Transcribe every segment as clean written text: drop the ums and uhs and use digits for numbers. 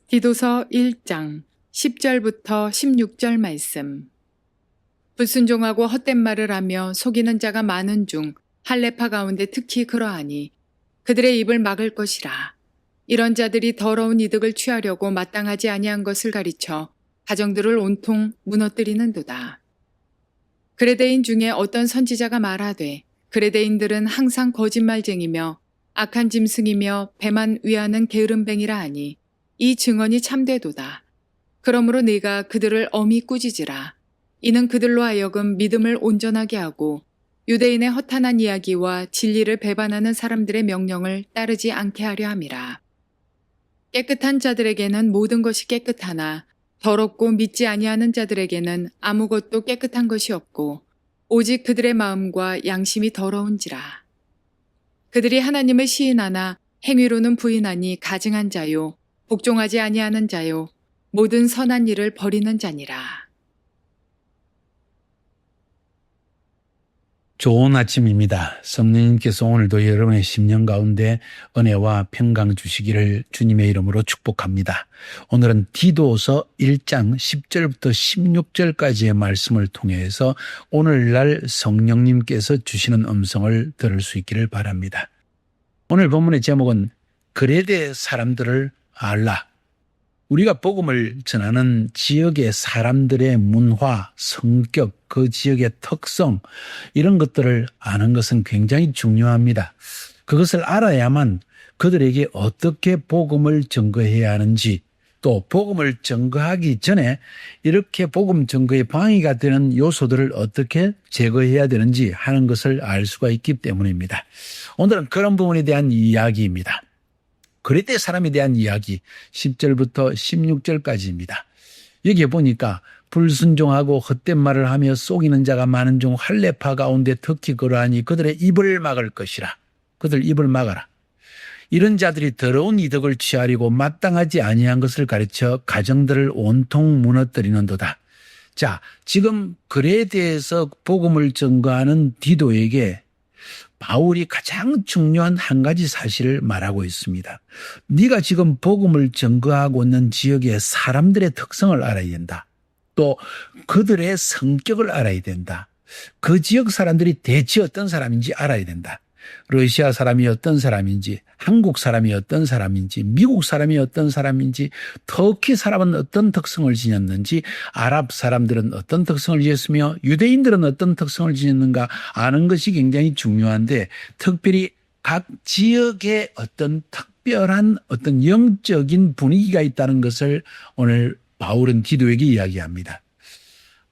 디도서 1장 10절부터 16절 말씀. 불순종하고 헛된 말을 하며 속이는 자가 많은 중 할례파 가운데 특히 그러하니 그들의 입을 막을 것이라. 이런 자들이 더러운 이득을 취하려고 마땅하지 아니한 것을 가르쳐 가정들을 온통 무너뜨리는도다. 그레데인 중에 어떤 선지자가 말하되 그레데인들은 항상 거짓말쟁이며 악한 짐승이며 배만 위하는 게으름뱅이라 하니 이 증언이 참되도다. 그러므로 네가 그들을 엄히 꾸짖으라. 이는 그들로 하여금 믿음을 온전하게 하고 유대인의 허탄한 이야기와 진리를 배반하는 사람들의 명령을 따르지 않게 하려 함이라. 깨끗한 자들에게는 모든 것이 깨끗하나 더럽고 믿지 아니하는 자들에게는 아무것도 깨끗한 것이 없고 오직 그들의 마음과 양심이 더러운지라. 그들이 하나님을 시인하나 행위로는 부인하니 가증한 자요 복종하지 아니하는 자요 모든 선한 일을 버리는 자니라. 좋은 아침입니다. 성령님께서 오늘도 여러분의 심령 가운데 은혜와 평강 주시기를 주님의 이름으로 축복합니다. 오늘은 디도서 1장 10절부터 16절까지의 말씀을 통해서 오늘날 성령님께서 주시는 음성을 들을 수 있기를 바랍니다. 오늘 본문의 제목은 그레데 사람들을 알라. 우리가 복음을 전하는 지역의 사람들의 문화, 성격, 그 지역의 특성 이런 것들을 아는 것은 굉장히 중요합니다. 그것을 알아야만 그들에게 어떻게 복음을 전거해야 하는지 또 복음을 전거하기 전에 이렇게 복음 전거에 방해가 되는 요소들을 어떻게 제거해야 되는지 하는 것을 알 수가 있기 때문입니다. 오늘은 그런 부분에 대한 이야기입니다. 그레데 사람에 대한 이야기 10절부터 16절까지입니다. 여기에 보니까 불순종하고 헛된 말을 하며 속이는 자가 많은 중 할례파 가운데 특히 그러하니 그들의 입을 막을 것이라. 그들 입을 막아라. 이런 자들이 더러운 이득을 취하려고 마땅하지 아니한 것을 가르쳐 가정들을 온통 무너뜨리는도다. 자, 지금 그레데에서 복음을 전거하는 디도에게 바울이 가장 중요한 한 가지 사실을 말하고 있습니다. 네가 지금 복음을 전거하고 있는 지역의 사람들의 특성을 알아야 된다. 또 그들의 성격을 알아야 된다. 그 지역 사람들이 대체 어떤 사람인지 알아야 된다. 러시아 사람이 어떤 사람인지, 한국 사람이 어떤 사람인지, 미국 사람이 어떤 사람인지, 터키 사람은 어떤 특성을 지녔는지, 아랍 사람들은 어떤 특성을 지녔으며 유대인들은 어떤 특성을 지녔는가 아는 것이 굉장히 중요한데 특별히 각 지역에 어떤 특별한 어떤 영적인 분위기가 있다는 것을 오늘 바울은 디도에게 이야기합니다.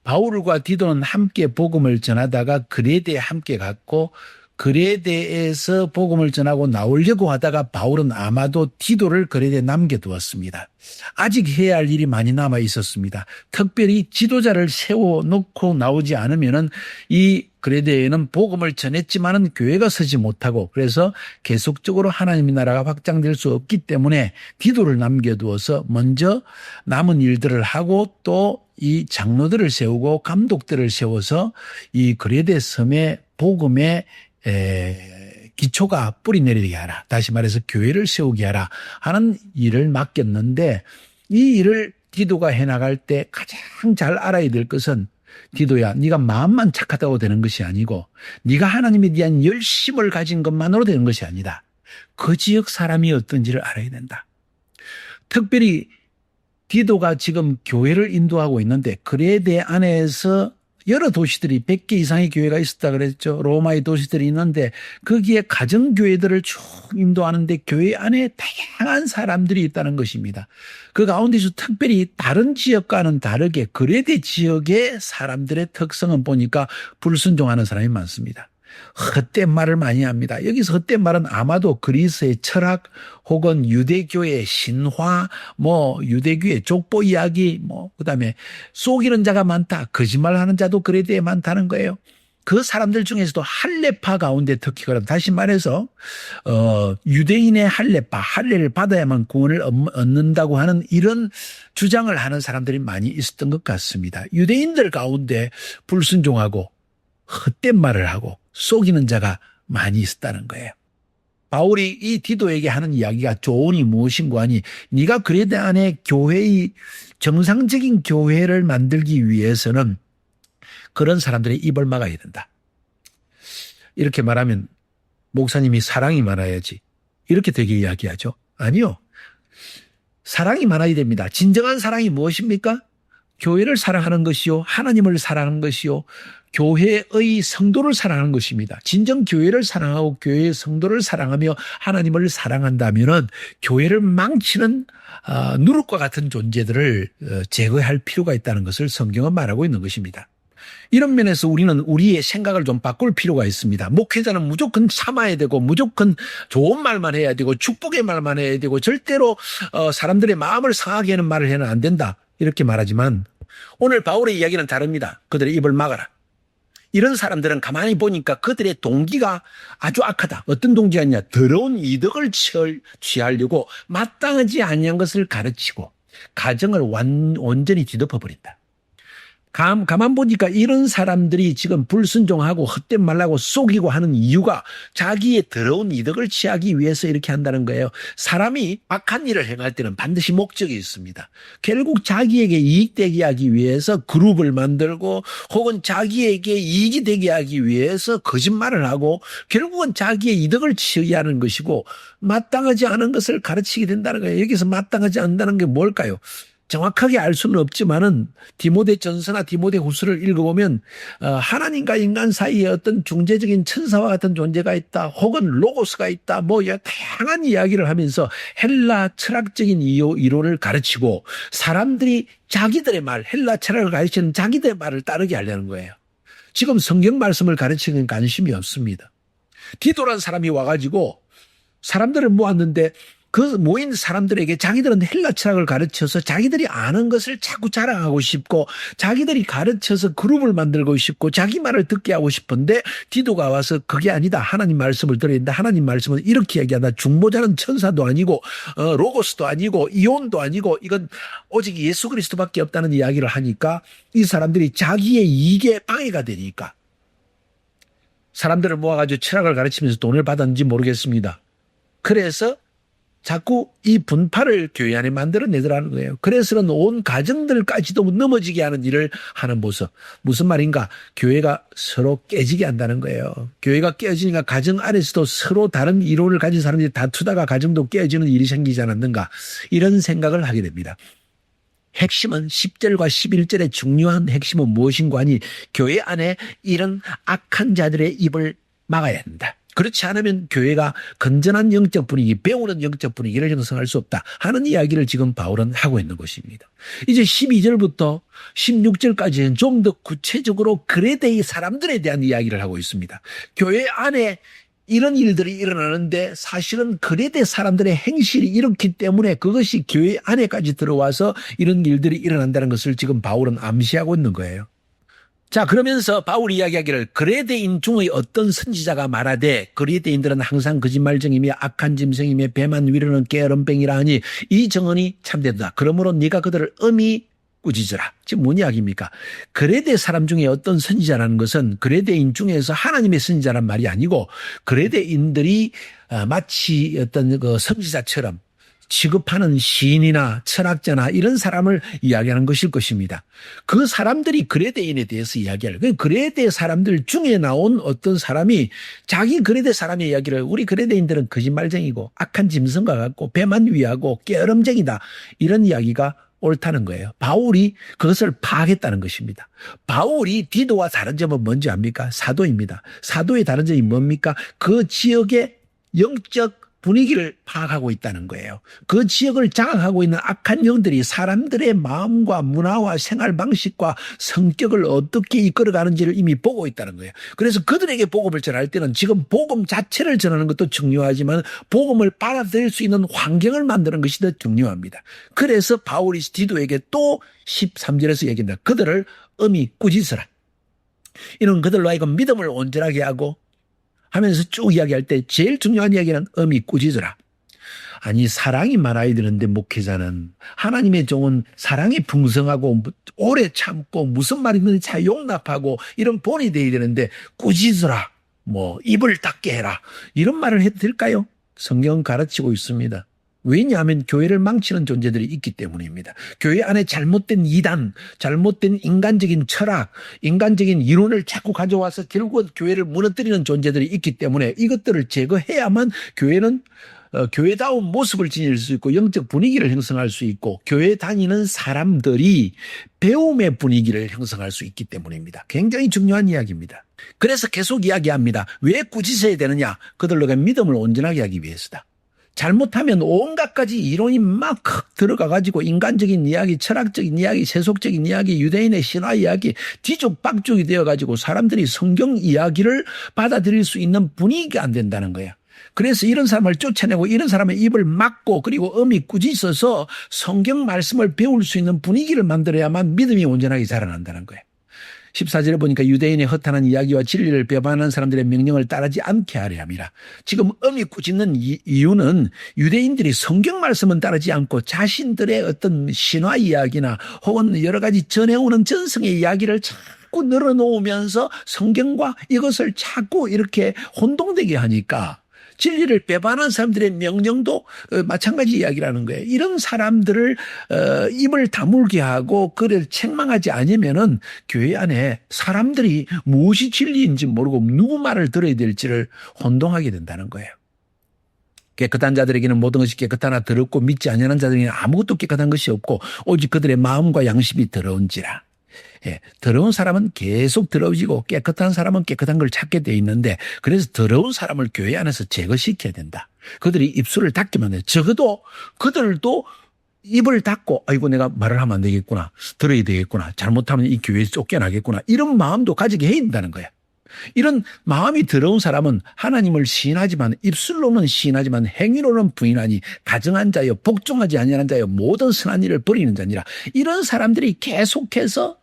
바울과 디도는 함께 복음을 전하다가 그레데에 함께 갔고 그레데에서 복음을 전하고 나오려고 하다가 바울은 아마도 디도를 그레데에 남겨두었습니다. 아직 해야 할 일이 많이 남아 있었습니다. 특별히 지도자를 세워놓고 나오지 않으면은 이 그레데에는 복음을 전했지만은 교회가 서지 못하고 그래서 계속적으로 하나님의 나라가 확장될 수 없기 때문에 디도를 남겨두어서 먼저 남은 일들을 하고 또 이 장로들을 세우고 감독들을 세워서 이 그레데 섬의 복음의 기초가 뿌리 내리게 하라. 다시 말해서 교회를 세우게 하라 하는 일을 맡겼는데 이 일을 디도가 해나갈 때 가장 잘 알아야 될 것은 디도야, 네가 마음만 착하다고 되는 것이 아니고 네가 하나님에 대한 열심을 가진 것만으로 되는 것이 아니다. 그 지역 사람이 어떤지를 알아야 된다. 특별히 디도가 지금 교회를 인도하고 있는데 그레데 안에서 여러 도시들이 100개 이상의 교회가 있었다 그랬죠. 로마의 도시들이 있는데 거기에 가정교회들을 쭉 인도하는데 교회 안에 다양한 사람들이 있다는 것입니다. 그 가운데서 특별히 다른 지역과는 다르게 그레데 지역의 사람들의 특성은 보니까 불순종하는 사람이 많습니다. 헛된 말을 많이 합니다. 여기서 헛된 말은 아마도 그리스의 철학 혹은 유대교의 신화, 유대교의 족보 이야기, 그다음에 속이는 자가 많다. 거짓말하는 자도 그레데에 많다는 거예요. 그 사람들 중에서도 할례파 가운데 특히 그럼 다시 말해서 유대인의 할례파, 할례를 받아야만 구원을 얻는다고 하는 이런 주장을 하는 사람들이 많이 있었던 것 같습니다. 유대인들 가운데 불순종하고 헛된 말을 하고 속이는 자가 많이 있었다는 거예요. 바울이 이 디도에게 하는 이야기가 조언이 무엇인고 하니 네가 그레데 안에 교회의 정상적인 교회를 만들기 위해서는 그런 사람들의 입을 막아야 된다. 이렇게 말하면 목사님이 사랑이 많아야지 이렇게 되게 이야기하죠. 아니요. 사랑이 많아야 됩니다. 진정한 사랑이 무엇입니까? 교회를 사랑하는 것이요. 하나님을 사랑하는 것이요. 교회의 성도를 사랑하는 것입니다. 진정 교회를 사랑하고 교회의 성도를 사랑하며 하나님을 사랑한다면은 교회를 망치는 누룩과 같은 존재들을 제거할 필요가 있다는 것을 성경은 말하고 있는 것입니다. 이런 면에서 우리는 우리의 생각을 좀 바꿀 필요가 있습니다. 목회자는 무조건 참아야 되고 무조건 좋은 말만 해야 되고 축복의 말만 해야 되고 절대로 사람들의 마음을 상하게 하는 말을 해는 안 된다. 이렇게 말하지만 오늘 바울의 이야기는 다릅니다. 그들의 입을 막아라. 이런 사람들은 가만히 보니까 그들의 동기가 아주 악하다. 어떤 동기가 있냐. 더러운 이득을 취하려고 마땅하지 아니한 것을 가르치고 가정을 온전히 뒤덮어버린다. 가만 보니까 이런 사람들이 지금 불순종하고 헛된 말하고 속이고 하는 이유가 자기의 더러운 이득을 취하기 위해서 이렇게 한다는 거예요. 사람이 악한 일을 행할 때는 반드시 목적이 있습니다. 결국 자기에게 이익되게 하기 위해서 그룹을 만들고 혹은 자기에게 이익이 되게 하기 위해서 거짓말을 하고 결국은 자기의 이득을 취하는 것이고 마땅하지 않은 것을 가르치게 된다는 거예요. 여기서 마땅하지 않다는 게 뭘까요? 정확하게 알 수는 없지만은 디모데전서나 디모데후서를 읽어보면 하나님과 인간 사이에 어떤 중재적인 천사와 같은 존재가 있다. 혹은 로고스가 있다. 뭐 다양한 이야기를 하면서 헬라 철학적인 이론을 가르치고 사람들이 자기들의 말, 헬라 철학을 가르치는 자기들의 말을 따르게 하려는 거예요. 지금 성경 말씀을 가르치는 관심이 없습니다. 디도란 사람이 와가지고 사람들을 모았는데 그 모인 사람들에게 자기들은 헬라 철학을 가르쳐서 자기들이 아는 것을 자꾸 자랑하고 싶고 자기들이 가르쳐서 그룹을 만들고 싶고 자기 말을 듣게 하고 싶은데 디도가 와서 그게 아니다. 하나님 말씀을 들어야 된다. 하나님 말씀은 이렇게 얘기한다. 중보자는 천사도 아니고 로고스도 아니고 이온도 아니고 이건 오직 예수 그리스도밖에 없다는 이야기를 하니까 이 사람들이 자기의 이익에 방해가 되니까 사람들을 모아가지고 철학을 가르치면서 돈을 받았는지 모르겠습니다. 그래서 자꾸 이 분파를 교회 안에 만들어내더라는 거예요. 그래서는 온 가정들까지도 넘어지게 하는 일을 하는 모습. 무슨 말인가? 교회가 서로 깨지게 한다는 거예요. 교회가 깨지니까 가정 안에서도 서로 다른 이론을 가진 사람들이 다투다가 가정도 깨지는 일이 생기지 않았는가. 이런 생각을 하게 됩니다. 핵심은 10절과 11절의 중요한 핵심은 무엇인가 하니 교회 안에 이런 악한 자들의 입을 막아야 한다. 그렇지 않으면 교회가 건전한 영적 분위기, 배우는 영적 분위기를 형성할 수 없다 하는 이야기를 지금 바울은 하고 있는 것입니다. 이제 12절부터 16절까지는 좀 더 구체적으로 그레데의 사람들에 대한 이야기를 하고 있습니다. 교회 안에 이런 일들이 일어나는데 사실은 그레데 사람들의 행실이 이렇기 때문에 그것이 교회 안에까지 들어와서 이런 일들이 일어난다는 것을 지금 바울은 암시하고 있는 거예요. 자, 그러면서 바울이 이야기하기를 그레데인 중의 어떤 선지자가 말하되 그레데인들은 항상 거짓말쟁이며 악한 짐승이며 배만 위로는 게으름뱅이라 하니 이 정언이 참되도다. 그러므로 네가 그들을 엄히 꾸짖으라. 지금 뭔 이야기입니까? 그레데 사람 중에 어떤 선지자라는 것은 그레데인 중에서 하나님의 선지자란 말이 아니고 그레데인들이 마치 어떤 그 선지자처럼 취급하는 시인이나 철학자나 이런 사람을 이야기하는 것일 것입니다. 그 사람들이 그레데인에 대해서 이야기할 거예요. 그레데 사람들 중에 나온 어떤 사람이 자기 그레데 사람의 이야기를 우리 그레데인들은 거짓말쟁이고 악한 짐승과 같고 배만 위하고 게으름쟁이다. 이런 이야기가 옳다는 거예요. 바울이 그것을 파악했다는 것입니다. 바울이 디도와 다른 점은 뭔지 압니까? 사도입니다. 사도의 다른 점이 뭡니까? 그 지역의 영적 분위기를 파악하고 있다는 거예요. 그 지역을 장악하고 있는 악한 영들이 사람들의 마음과 문화와 생활 방식과 성격을 어떻게 이끌어가는지를 이미 보고 있다는 거예요. 그래서 그들에게 복음을 전할 때는 지금 복음 자체를 전하는 것도 중요하지만 복음을 받아들일 수 있는 환경을 만드는 것이 더 중요합니다. 그래서 바울이 디도에게 또 13절에서 얘기한다. 그들을 엄히 꾸짖으라. 이는 그들로 하여금 믿음을 온전하게 하고 하면서 쭉 이야기할 때 제일 중요한 이야기는 엄히 꾸짖으라. 아니 사랑이 많아야 되는데 목회자는 하나님의 종은 사랑이 풍성하고 오래 참고 무슨 말이든 잘 용납하고 이런 본이 돼야 되는데 꾸짖으라. 뭐 입을 닫게 해라. 이런 말을 해도 될까요? 성경은 가르치고 있습니다. 왜냐하면 교회를 망치는 존재들이 있기 때문입니다. 교회 안에 잘못된 이단, 잘못된 인간적인 철학, 인간적인 이론을 자꾸 가져와서 결국 교회를 무너뜨리는 존재들이 있기 때문에 이것들을 제거해야만 교회는 교회다운 모습을 지닐 수 있고 영적 분위기를 형성할 수 있고 교회 다니는 사람들이 배움의 분위기를 형성할 수 있기 때문입니다. 굉장히 중요한 이야기입니다. 그래서 계속 이야기합니다. 왜 꾸짖어야 되느냐? 그들에게 믿음을 온전하게 하기 위해서다. 잘못하면 온갖 가지 이론이 막 들어가가지고 인간적인 이야기, 철학적인 이야기, 세속적인 이야기, 유대인의 신화 이야기 뒤죽박죽이 되어가지고 사람들이 성경 이야기를 받아들일 수 있는 분위기가 안 된다는 거야. 그래서 이런 사람을 쫓아내고 이런 사람의 입을 막고 그리고 음이 꾸짖어서 성경 말씀을 배울 수 있는 분위기를 만들어야만 믿음이 온전하게 자라난다는 거예요. 14절에 보니까 유대인의 허탄한 이야기와 진리를 배반하는 사람들의 명령을 따르지 않게 하려 함이라. 지금 음이 꾸짖는 이유는 유대인들이 성경 말씀은 따르지 않고 자신들의 어떤 신화 이야기나 혹은 여러 가지 전해오는 전승의 이야기를 자꾸 늘어놓으면서 성경과 이것을 자꾸 이렇게 혼동되게 하니까 진리를 배반한 사람들의 명령도 마찬가지 이야기라는 거예요. 이런 사람들을 입을 다물게 하고 그를 책망하지 않으면은 교회 안에 사람들이 무엇이 진리인지 모르고 누구 말을 들어야 될지를 혼동하게 된다는 거예요. 깨끗한 자들에게는 모든 것이 깨끗하나 더럽고 믿지 아니하는 자들에게는 아무것도 깨끗한 것이 없고 오직 그들의 마음과 양심이 더러운지라. 예, 더러운 사람은 계속 더러워지고 깨끗한 사람은 깨끗한 걸 찾게 돼 있는데 그래서 더러운 사람을 교회 안에서 제거시켜야 된다. 그들이 입술을 닫기만 해. 적어도 그들도 입을 닫고 아이고 내가 말을 하면 안 되겠구나. 들어야 되겠구나. 잘못하면 이 교회에서 쫓겨나겠구나. 이런 마음도 가지게 해야 된다는 거야. 이런 마음이 더러운 사람은 하나님을 시인하지만 입술로는 시인하지만 행위로는 부인하니 가정한 자여 복종하지 아니하는 자여 모든 선한 일을 버리는 자니라. 이런 사람들이 계속해서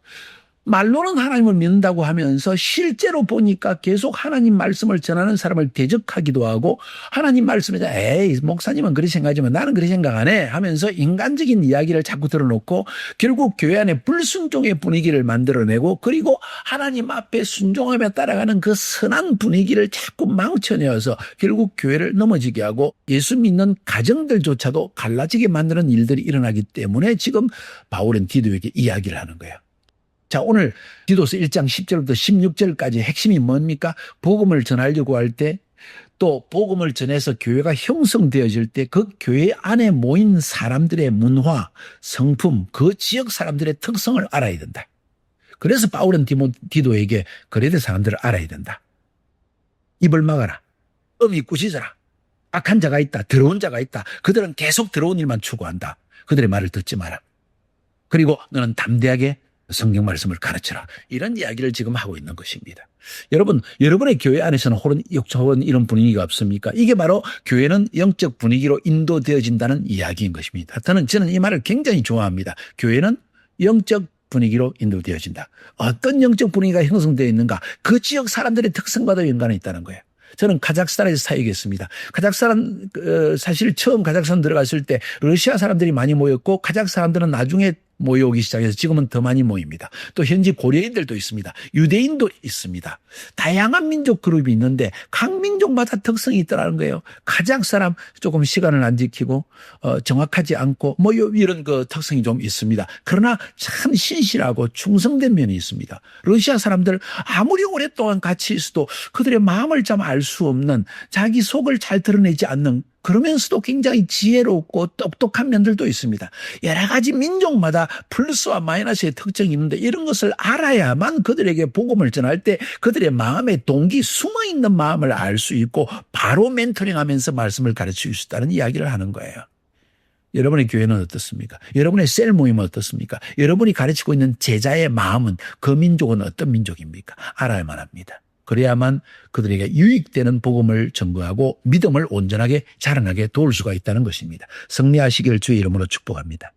말로는 하나님을 믿는다고 하면서 실제로 보니까 계속 하나님 말씀을 전하는 사람을 대적하기도 하고 하나님 말씀에서 에이 목사님은 그렇게 생각하지만 나는 그렇게 생각 안 해 하면서 인간적인 이야기를 자꾸 들어놓고 결국 교회 안에 불순종의 분위기를 만들어내고 그리고 하나님 앞에 순종하며 따라가는 그 선한 분위기를 자꾸 망쳐내어서 결국 교회를 넘어지게 하고 예수 믿는 가정들조차도 갈라지게 만드는 일들이 일어나기 때문에 지금 바울은 디도에게 이야기를 하는 거예요. 자, 오늘 디도서 1장 10절부터 16절까지 핵심이 뭡니까? 복음을 전하려고 할 때 또 복음을 전해서 교회가 형성되어질 때 그 교회 안에 모인 사람들의 문화, 성품, 그 지역 사람들의 특성을 알아야 된다. 그래서 바울은 디도에게 그레데 사람들을 알아야 된다. 입을 막아라. 음이 꾸짖어라. 악한 자가 있다. 더러운 자가 있다. 그들은 계속 더러운 일만 추구한다. 그들의 말을 듣지 마라. 그리고 너는 담대하게 성경 말씀을 가르쳐라. 이런 이야기를 지금 하고 있는 것입니다. 여러분, 여러분의 교회 안에서는 혹은 이런 분위기가 없습니까? 이게 바로 교회는 영적 분위기로 인도되어진다는 이야기인 것입니다. 저는 이 말을 굉장히 좋아합니다. 교회는 영적 분위기로 인도되어진다. 어떤 영적 분위기가 형성되어 있는가? 그 지역 사람들의 특성과도 연관이 있다는 거예요. 저는 카자흐스탄에서 사역했습니다. 카자흐스탄 사실 처음 카자흐스탄 들어갔을 때 러시아 사람들이 많이 모였고 카자흐 사람들은 나중에 모여오기 시작해서 지금은 더 많이 모입니다. 또 현지 고려인들도 있습니다. 유대인도 있습니다. 다양한 민족 그룹이 있는데 각 민족마다 특성이 있더라는 거예요. 카자흐 사람 조금 시간을 안 지키고 정확하지 않고 뭐 이런 그 특성이 좀 있습니다. 그러나 참 신실하고 충성된 면이 있습니다. 러시아 사람들 아무리 오랫동안 같이 있어도 그들의 마음을 참 알 수 없는 자기 속을 잘 드러내지 않는 그러면서도 굉장히 지혜롭고 똑똑한 면들도 있습니다. 여러 가지 민족마다 플러스와 마이너스의 특징이 있는데 이런 것을 알아야만 그들에게 복음을 전할 때 그들의 마음의 동기, 숨어있는 마음을 알 수 있고 바로 멘토링하면서 말씀을 가르칠 수 있다는 이야기를 하는 거예요. 여러분의 교회는 어떻습니까? 여러분의 셀 모임은 어떻습니까? 여러분이 가르치고 있는 제자의 마음은 그 민족은 어떤 민족입니까? 알아야만 합니다. 그래야만 그들에게 유익되는 복음을 전거하고 믿음을 온전하게 자라나게 도울 수가 있다는 것입니다. 승리하시기를 주의 이름으로 축복합니다.